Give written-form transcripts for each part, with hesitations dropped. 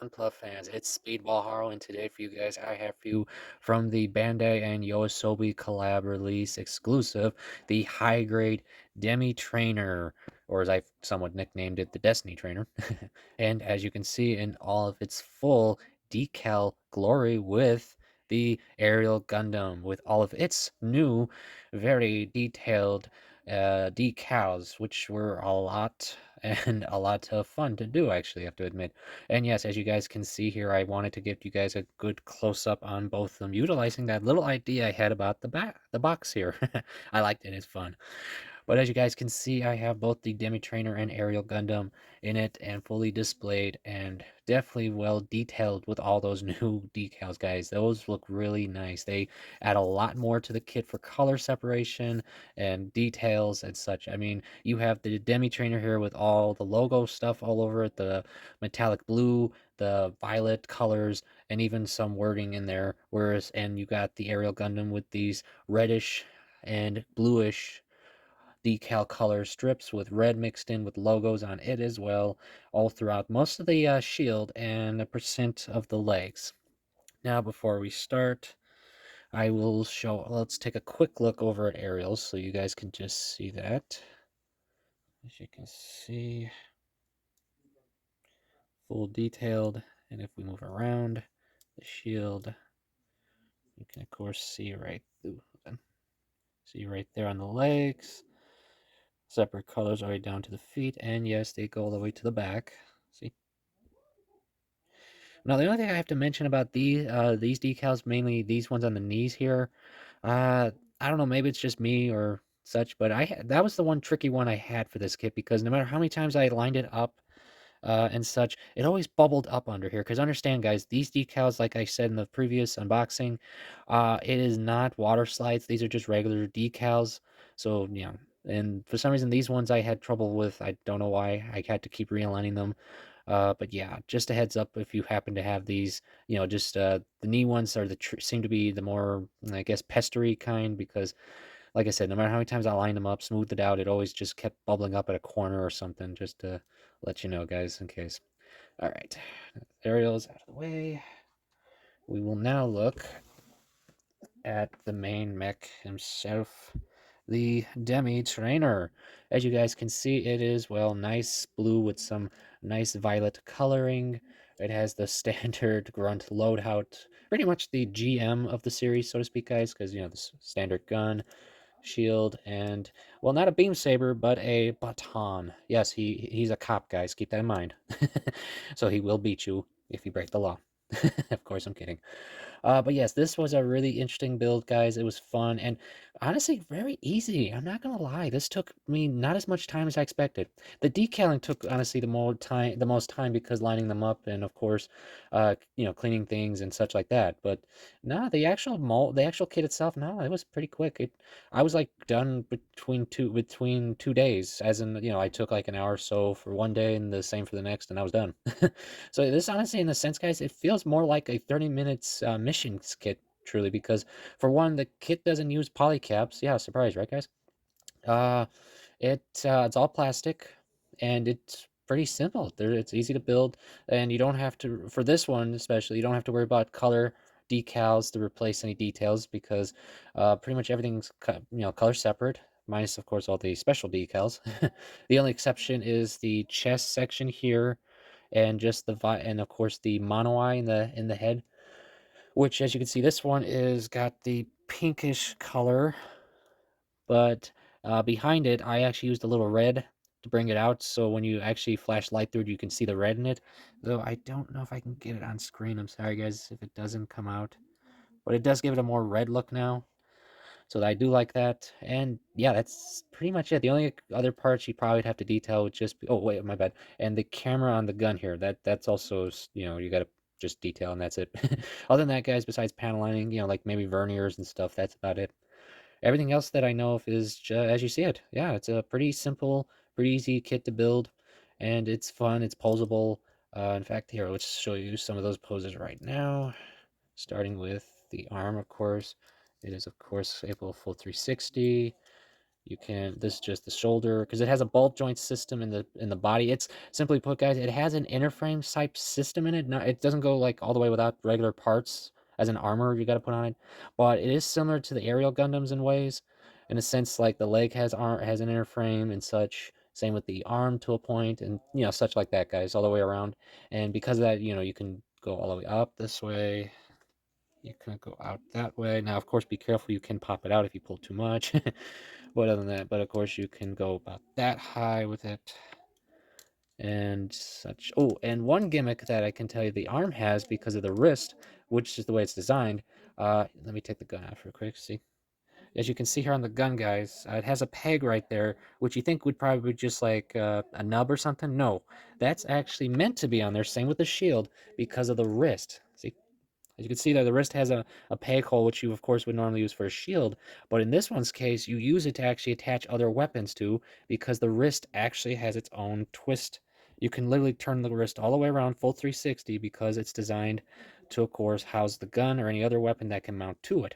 Gunpla fans, it's Speedball Haro, and today for you guys, I have for you from the Bandai and YOASOBI collab release exclusive, the high grade Demi Trainer, or as I've somewhat nicknamed it, the Destiny Trainer. And as you can see in all of its full decal glory with the Aerial Gundam, with all of its new, very detailed decals, which were a lot and a lot of fun to do, actually, I have to admit. And yes, as you guys can see here, I wanted to give you guys a good close-up on both of them, utilizing that little idea I had about the box here. I liked it, it's fun. But as you guys can see, I have both the Demi Trainer and Aerial Gundam in it and fully displayed and definitely well detailed with all those new decals, guys. Those look really nice. They add a lot more to the kit for color separation and details and such. I mean, you have the Demi Trainer here with all the logo stuff all over it, the metallic blue, the violet colors, and even some wording in there. And you got the Aerial Gundam with these reddish and bluish decal color strips with red mixed in with logos on it as well, all throughout most of the shield and a percent of the legs. Now, before we start, I will show, let's take a quick look over at Aerial's so you guys can just see that. As you can see, full detailed, and if we move around the shield, you can of course see right there on the legs. Separate colors all the way down to the feet, and yes, they go all the way to the back. See? Now, the only thing I have to mention about these decals, mainly these ones on the knees here, I don't know, maybe it's just me or such, but that was the one tricky one I had for this kit because no matter how many times I lined it up and such, it always bubbled up under here. Because understand, guys, these decals, like I said in the previous unboxing, it is not water slides. These are just regular decals. So, yeah. And for some reason, these ones I had trouble with. I don't know why. I had to keep realigning them. But yeah, just a heads up if you happen to have these, just the knee ones are seem to be the more, I guess, pestery kind because, like I said, no matter how many times I lined them up, smoothed it out, it always just kept bubbling up at a corner or something. Just to let you know, guys, in case. All right, Ariel's out of the way. We will now look at the main mech himself, the Demi Trainer. As you guys can see, it is, well, nice blue with some nice violet coloring. It has the standard grunt loadout, pretty much the GM of the series, so to speak, guys, because, the standard gun, shield, and, well, not a beam saber, but a baton. Yes, he's a cop, guys, keep that in mind. So he will beat you if you break the law. Of course, I'm kidding. But yes, this was a really interesting build, guys. It was fun and honestly very easy. I'm not gonna lie. This took me not as much time as I expected. The decaling took honestly the most time because lining them up and of course, cleaning things and such like that. But no, the actual kit itself, no, it was pretty quick. I was like done between 2 days, as in I took like an hour or so for one day and the same for the next, and I was done. So this honestly, in a sense, guys, it feels more like a 30 minutes missions kit, truly, because for one, the kit doesn't use polycaps. Yeah, surprise, right, guys? Uh, it's all plastic, and it's pretty simple. It's easy to build, and you don't have to, for this one especially, you don't have to worry about color decals to replace any details because pretty much everything's color separate. Minus, of course, all the special decals. The only exception is the chest section here, and just and of course the mono eye in the head, which, as you can see, this one is got the pinkish color, but behind it, I actually used a little red to bring it out, so when you actually flash light through it, you can see the red in it. Though I don't know if I can get it on screen. I'm sorry, guys, if it doesn't come out, but it does give it a more red look now. So I do like that. And yeah, that's pretty much it. The only other parts you probably would have to detail would just be, oh wait, my bad. And the camera on the gun here, that's also, you gotta just detail and that's it. Other than that, guys, besides panel lining, like maybe verniers and stuff, that's about it. Everything else that I know of is as you see it. Yeah, it's a pretty simple, pretty easy kit to build, and it's fun, it's posable. In fact, here, let's show you some of those poses right now, starting with the arm, of course. It is, of course, able full 360. You can, this is just the shoulder, because it has a ball joint system in the body. It's simply put, guys, it has an inner frame type system in it. Not, it doesn't go like all the way without regular parts as an armor you got to put on it, but it is similar to the Aerial Gundams in ways, in a sense like the leg has an inner frame and such. Same with the arm to a point, and such like that, guys, all the way around. And because of that, you can go all the way up this way. You can go out that way. Now, of course, be careful. You can pop it out if you pull too much. But other than that, but of course, you can go about that high with it and such. Oh, and one gimmick that I can tell you the arm has because of the wrist, which is the way it's designed. Let me take the gun out real quick. See, as you can see here on the gun, guys, it has a peg right there, which you think would probably be just like a nub or something. No, that's actually meant to be on there. Same with the shield because of the wrist. See, as you can see there, the wrist has a peg hole, which you, of course, would normally use for a shield. But in this one's case, you use it to actually attach other weapons to, because the wrist actually has its own twist. You can literally turn the wrist all the way around, full 360, because it's designed to, of course, house the gun or any other weapon that can mount to it.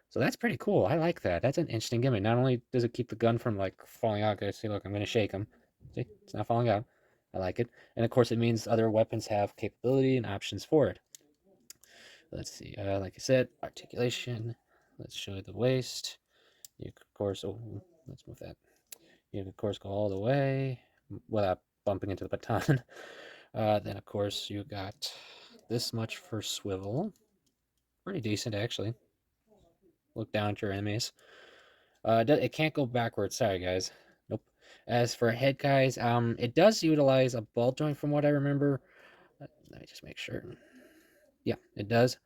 So that's pretty cool. I like that. That's an interesting gimmick. Not only does it keep the gun from, like, falling out, guys. See, look, I'm going to shake him. See, it's not falling out. I like it. And, of course, it means other weapons have capability and options for it. Let's see, like I said, articulation. Let's show you the waist. You can, of course, let's move that. You can, of course, go all the way without bumping into the baton. Then, of course, you got this much for swivel. Pretty decent, actually. Look down at your enemies. It can't go backwards. Sorry, guys. Nope. As for head, guys, it does utilize a ball joint from what I remember. Let me just make sure. Yeah, it does.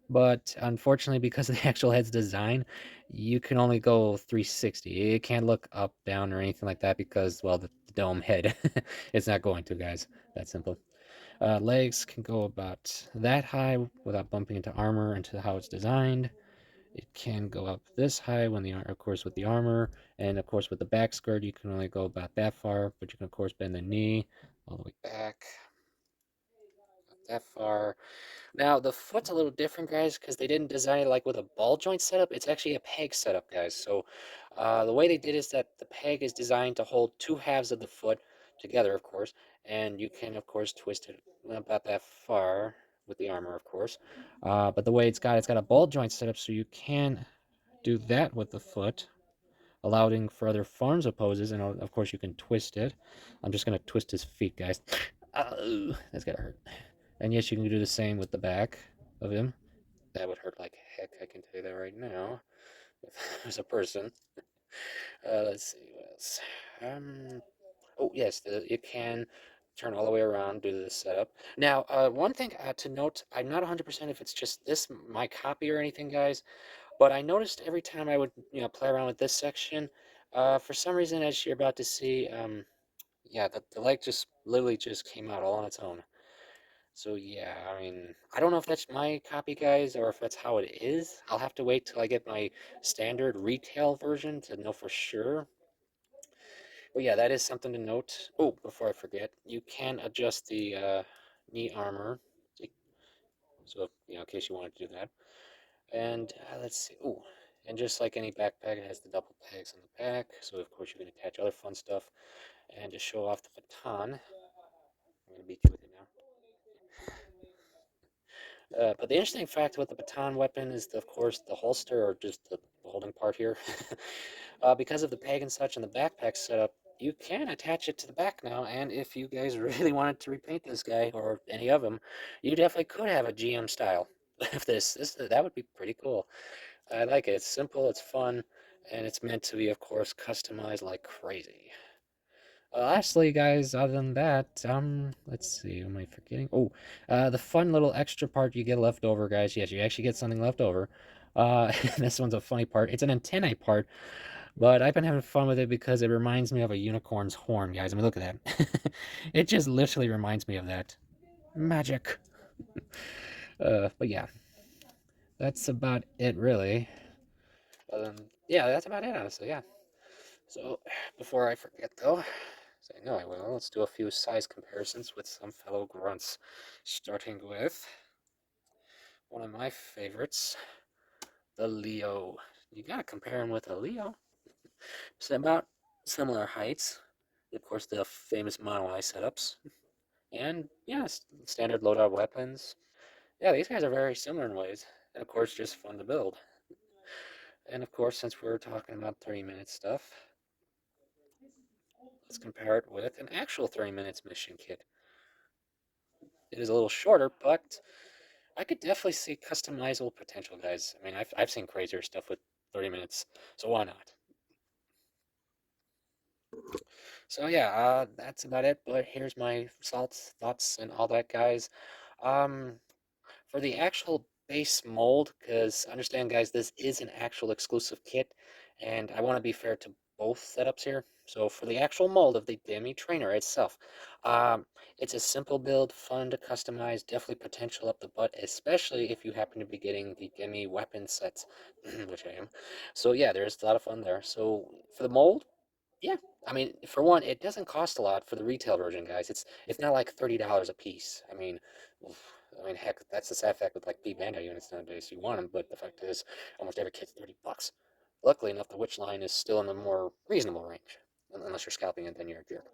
But unfortunately, because of the actual head's design, you can only go 360. It can't look up, down, or anything like that because, well, the dome head. It's not going to, guys. That's simple. Legs can go about that high without bumping into armor into how it's designed. It can go up this high when of course, with the armor, and of course with the back skirt, you can only go about that far, but you can of course bend the knee all the way back, not that far. Now, the foot's a little different, guys, because they didn't design it like with a ball joint setup. It's actually a peg setup, guys. So the way they did is that the peg is designed to hold two halves of the foot together, of course, and you can, of course, twist it about that far with the armor, of course. But the way it's got a ball joint setup, so you can do that with the foot, allowing for other forms of poses, and of course, you can twist it. I'm just going to twist his feet, guys. Oh, that's got to hurt. And yes, you can do the same with the back of him. That would hurt like heck, I can tell you that right now. If I was a person. Let's see, what else? Oh, yes, it can turn all the way around due to the setup. Now, one thing to note, I'm not 100% if it's just this, my copy or anything, guys, but I noticed every time I would, play around with this section, for some reason, as you're about to see, yeah, the leg just literally just came out all on its own. So yeah, I mean, I don't know if that's my copy, guys, or if that's how it is. I'll have to wait till I get my standard retail version to know for sure. But yeah, that is something to note. Oh, before I forget, you can adjust the knee armor. So, in case you wanted to do that. And let's see. Oh, and just like any backpack, it has the double pegs on the back. So, of course, you can attach other fun stuff. And to show off the baton, I'm going to beat you with it now. But the interesting fact with the baton weapon is, of course, the holster, or just the holding part here. Because of the peg and such and the backpack setup, you can attach it to the back now, and if you guys really wanted to repaint this guy, or any of them, you definitely could have a GM style of this. That would be pretty cool. I like it. It's simple, it's fun, and it's meant to be, of course, customized like crazy. Lastly, guys, other than that, let's see, am I forgetting? Oh, the fun little extra part you get left over, guys. Yes, you actually get something left over. This one's a funny part. It's an antennae part, but I've been having fun with it because it reminds me of a unicorn's horn, guys. I mean, look at that. It just literally reminds me of that. Magic. But yeah, that's about it, really. Yeah, that's about it, honestly, yeah. So, before I forget, though, so I know I will, let's do a few size comparisons with some fellow grunts. Starting with one of my favorites, the Leo. You gotta compare him with a Leo. So about similar heights. Of course, the famous Mono Eye setups. And yeah, standard loadout weapons. Yeah, these guys are very similar in ways. And of course, just fun to build. And of course, since we're talking about 30-minute stuff, let's compare it with an actual 30 minutes mission kit. It is a little shorter, but I could definitely see customizable potential, guys. I mean, I've seen crazier stuff with 30 minutes, so why not? So yeah, that's about it. But here's my thoughts, and all that, guys. Um, for the actual base mold, because understand, guys, this is an actual exclusive kit, and I want to be fair to both setups here. So for the actual mold of the Demi Trainer itself, um, it's a simple build, fun to customize, definitely potential up the butt, especially if you happen to be getting the Demi weapon sets, which I am. So yeah, there's a lot of fun there. So for the mold, yeah, I mean, for one, it doesn't cost a lot for the retail version, guys. It's not like $30 a piece. Oof, heck, that's the sad fact with like P Bandai units nowadays. You want them, but the fact is, almost every kit's $30. Luckily enough, the Witch line is still in the more reasonable range, unless you're scalping it, then you're a jerk.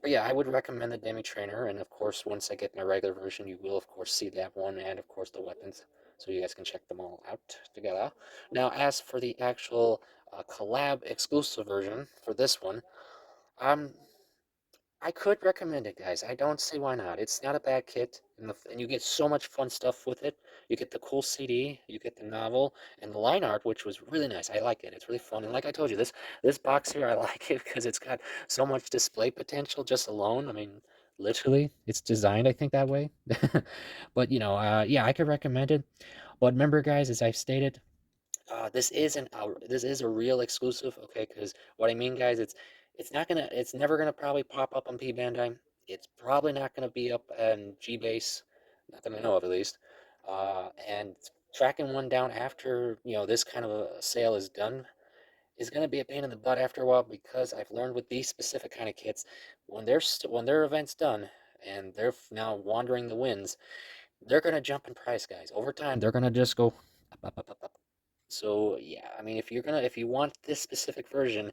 But yeah, I would recommend the Demi Trainer, and of course, once I get my regular version, you will of course see that one, and of course the weapons, so you guys can check them all out together. Now, as for the actual collab exclusive version for this one, um, I could recommend it, guys. I don't see why not. It's not a bad kit, and you get so much fun stuff with it. You get the cool CD, you get the novel, and the line art, which was really nice. I like it. It's really fun. And like I told you, this box here, I like it because it's got so much display potential just alone. I mean, literally, it's designed, I think, that way. But yeah, I could recommend it. But remember, guys, as I've stated, this is a real exclusive, okay? Because what I mean, guys, it's never gonna probably pop up on P Bandai. It's probably not gonna be up on G Base, not that I know of at least. And tracking one down after this kind of a sale is done is gonna be a pain in the butt after a while, because I've learned with these specific kind of kits, when their event's done and they're now wandering the winds, they're gonna jump in price, guys. Over time, they're gonna just go up, up, up, up, up. So yeah, I mean, if you want this specific version,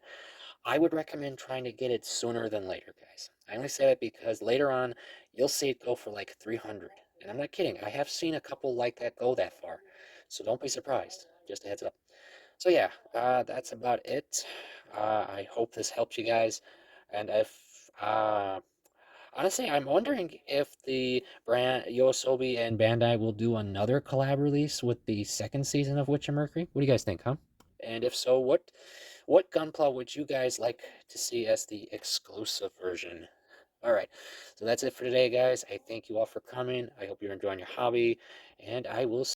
I would recommend trying to get it sooner than later, guys. I only say that because later on, you'll see it go for like 300. And I'm not kidding. I have seen a couple like that go that far. So don't be surprised. Just a heads up. So yeah, that's about it. I hope this helped you guys. And if honestly, I'm wondering if the brand Yoasobi and Bandai will do another collab release with the second season of Witcher Mercury. What do you guys think, huh? And if so, what gunpla would you guys like to see as the exclusive version? All right, so that's it for today, guys. I thank you all for coming. I hope you're enjoying your hobby, and I will